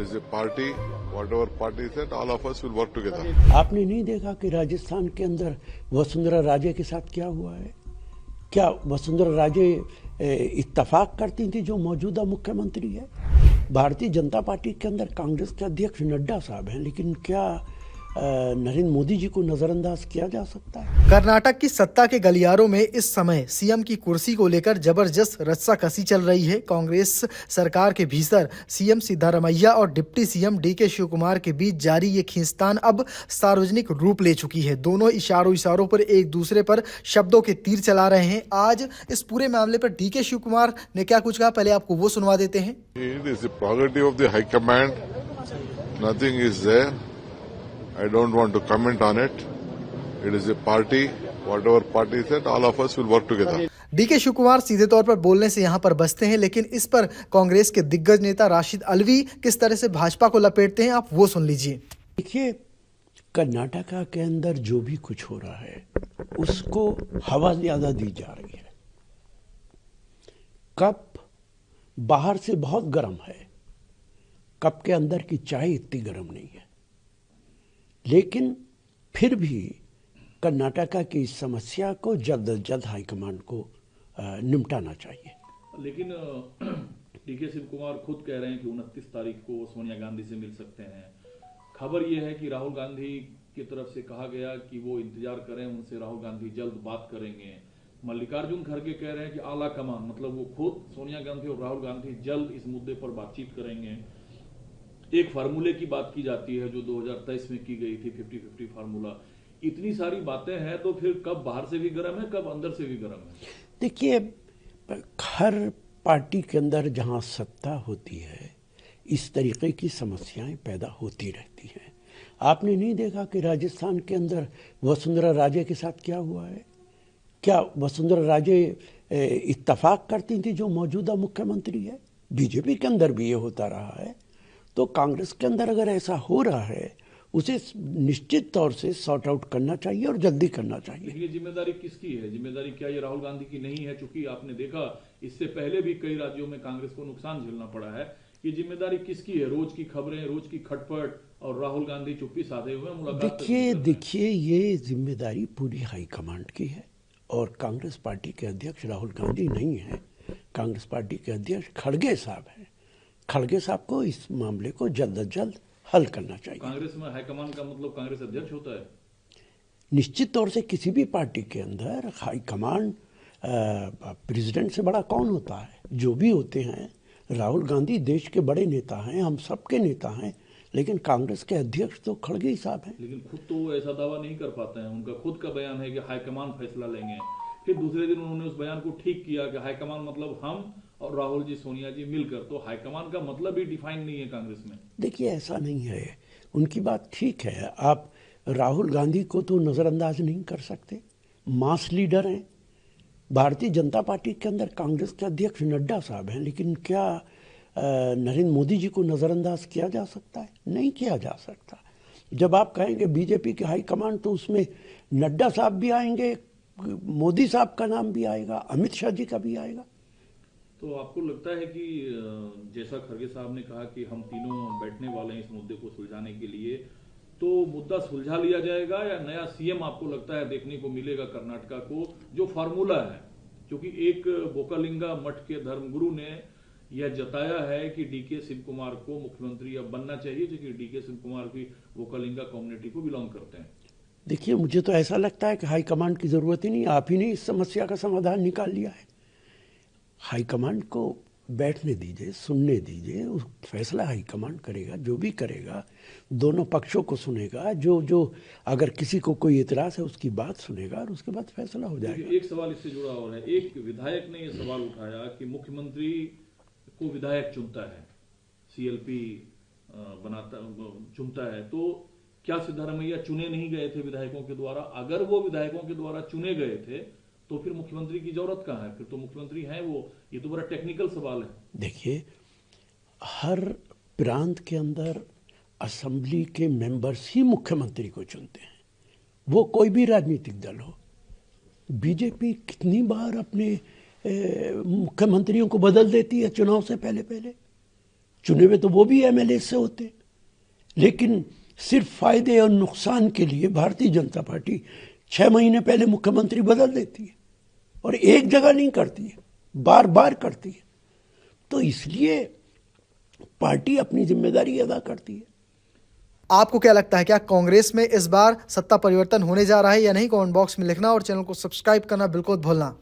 It is a party, whatever party is that, all of us will work together. आपने नहीं देखा कि राजस्थान के अंदर वसुंधरा राजे के साथ क्या हुआ है? क्या वसुंधरा राजे इत्तेफाक करती थी जो मौजूदा मुख्यमंत्री है? भारतीय जनता पार्टी के अंदर कांग्रेस के अध्यक्ष नड्डा साहब हैं, लेकिन क्या नरेंद्र मोदी जी को नजरअंदाज किया जा सकता है? कर्नाटक की सत्ता के गलियारों में इस समय सीएम की कुर्सी को लेकर जबरदस्त रस्साकसी चल रही है। कांग्रेस सरकार के भीतर सीएम सिद्धारमैया और डिप्टी सीएम डीके शिवकुमार के बीच जारी ये खींचतान अब सार्वजनिक रूप ले चुकी है। दोनों इशारों पर एक दूसरे पर शब्दों के तीर चला रहे हैं। आज इस पूरे मामले पर डीके शिवकुमार ने क्या कुछ कहा, पहले आपको वो सुनवा देते हैं। It is the prerogative of the High Command. Nothing is there. I don't want to comment on it. It is a party, whatever party is that, all of us will work together. DK Shivakumar सीधे तौर पर बोलने से यहां पर बचते हैं, लेकिन इस पर कांग्रेस के दिग्गज नेता राशिद अलवी किस तरह से भाजपा को लपेटते हैं, आप वो सुन लीजिए। देखिए, कर्नाटका के अंदर जो भी कुछ हो रहा है उसको हवा ज्यादा दी जा रही है। कप बाहर से बहुत गर्म है, कप के अंदर की चाय इतनी गर्म नहीं है, लेकिन फिर भी कर्नाटका की इस समस्या को जल्द से जल्द हाईकमांड को निपटाना चाहिए। लेकिन डीके शिव कुमार खुद कह रहे हैं कि 29 तारीख को सोनिया गांधी से मिल सकते हैं। खबर यह है कि राहुल गांधी की तरफ से कहा गया कि वो इंतजार करें, उनसे राहुल गांधी जल्द बात करेंगे। मल्लिकार्जुन खड़गे कह रहे हैं कि आला कमान, मतलब वो खुद सोनिया गांधी और राहुल गांधी जल्द इस मुद्दे पर बातचीत करेंगे। एक फार्मूले की बात की जाती है जो 2023 में की गई थी, 50-50 फार्मूला। इतनी सारी बातें हैं, तो फिर कब बाहर से भी गर्म है, कब अंदर से भी गर्म है? देखिए, हर पार्टी के अंदर जहां सत्ता होती है इस तरीके की समस्याएं पैदा होती रहती हैं। आपने नहीं देखा कि राजस्थान के अंदर वसुंधरा राजे के साथ क्या हुआ है? क्या वसुंधरा राजे इत्तेफाक करती थी जो मौजूदा मुख्यमंत्री है? बीजेपी के अंदर भी ये होता रहा है, तो कांग्रेस के अंदर अगर ऐसा हो रहा है उसे निश्चित तौर से सॉर्ट आउट करना चाहिए और जल्दी करना चाहिए। लेकिन ये जिम्मेदारी किसकी है? जिम्मेदारी क्या ये राहुल गांधी की नहीं है? चूंकि आपने देखा इससे पहले भी कई राज्यों में कांग्रेस को नुकसान झेलना पड़ा है। ये जिम्मेदारी किसकी है? रोज की खबरें, रोज की खटपट और राहुल गांधी चुप्पी साधे हुए मुलाकात। देखिए ये जिम्मेदारी पूरी हाईकमांड की है और कांग्रेस पार्टी के अध्यक्ष राहुल गांधी नहीं है, कांग्रेस पार्टी के अध्यक्ष खड़गे साहब हैं। खड़गे साहब को इस मामले को जल्द से जल्द हल करना चाहिए। कांग्रेस में हाईकमान का मतलब कांग्रेस अध्यक्ष होता है? निश्चित तौर से किसी भी पार्टी के अंदर हाईकमान प्रेसिडेंट से बड़ा कौन होता है? जो भी होते हैं, राहुल गांधी देश के बड़े नेता हैं, हम सबके नेता हैं, लेकिन कांग्रेस के अध्यक्ष तो खड़गे ही साहब हैं। लेकिन खुद तो ऐसा दावा नहीं कर पाते हैं। उनका खुद का बयान है कि हाईकमान फैसला लेंगे। फिर दूसरे दिन उन्होंने उस बयान को ठीक किया कि हाईकमान मतलब हम और राहुल जी, सोनिया जी मिलकर। तो हाईकमान का मतलब ही डिफाइन नहीं है कांग्रेस में। देखिए, ऐसा नहीं है, उनकी बात ठीक है। आप राहुल गांधी को तो नजरअंदाज नहीं कर सकते, मास लीडर हैं। भारतीय जनता पार्टी के अंदर कांग्रेस के अध्यक्ष नड्डा साहब हैं, लेकिन क्या नरेंद्र मोदी जी को नजरअंदाज किया जा सकता है? नहीं किया जा सकता। जब आप कहेंगे बीजेपी के हाईकमान, तो उसमें नड्डा साहब भी आएंगे, मोदी साहब का नाम भी आएगा, अमित शाह जी का भी आएगा। तो आपको लगता है कि जैसा खड़गे साहब ने कहा कि हम तीनों बैठने वाले हैं इस मुद्दे को सुलझाने के लिए, तो मुद्दा सुलझा लिया जाएगा या नया सीएम आपको लगता है देखने को मिलेगा कर्नाटका को? जो फार्मूला है, क्योंकि एक बोकालिंगा मठ के धर्मगुरु ने यह जताया है कि डीके शिव कुमार को मुख्यमंत्री अब बनना चाहिए, क्योंकि डीके शिव कुमार भी बोकालिंगा कम्युनिटी को बिलोंग करते हैं। देखिए, मुझे तो ऐसा लगता है कि हाईकमांड की जरूरत ही नहीं, आप ही ने इस समस्या का समाधान निकाल लिया है। हाईकमांड को बैठने दीजिए, सुनने दीजिए, उस फैसला हाईकमांड करेगा। जो भी करेगा दोनों पक्षों को सुनेगा, जो अगर किसी को कोई इतराज है उसकी बात सुनेगा और उसके बाद फैसला हो जाएगा। एक सवाल इससे जुड़ा और है, एक विधायक ने यह सवाल उठाया कि मुख्यमंत्री को विधायक चुनता है, सीएलपी चुनता है, तो क्या सिद्धारमैया चुने नहीं गए थे विधायकों के द्वारा? अगर वो विधायकों के द्वारा चुने गए थे तो फिर मुख्यमंत्री की जरूरत कहाँ है? फिर तो मुख्यमंत्री हैं वो। ये तो बड़ा टेक्निकल सवाल है। देखिए, हर प्रांत के अंदर असेंबली के मेंबर्स ही मुख्यमंत्री को चुनते हैं, वो कोई भी राजनीतिक दल हो। बीजेपी कितनी बार अपने मुख्यमंत्रियों को बदल देती है चुनाव से पहले पहले। चुने हुए तो वो भी एमएलए से होते, लेकिन सिर्फ फायदे और नुकसान के लिए भारतीय जनता पार्टी 6 महीने पहले मुख्यमंत्री बदल देती है और एक जगह नहीं करती है, बार बार करती है। तो इसलिए पार्टी अपनी जिम्मेदारी अदा करती है। आपको क्या लगता है, क्या कांग्रेस में इस बार सत्ता परिवर्तन होने जा रहा है या नहीं? कमेंट बॉक्स में लिखना और चैनल को सब्सक्राइब करना बिल्कुल भूलना।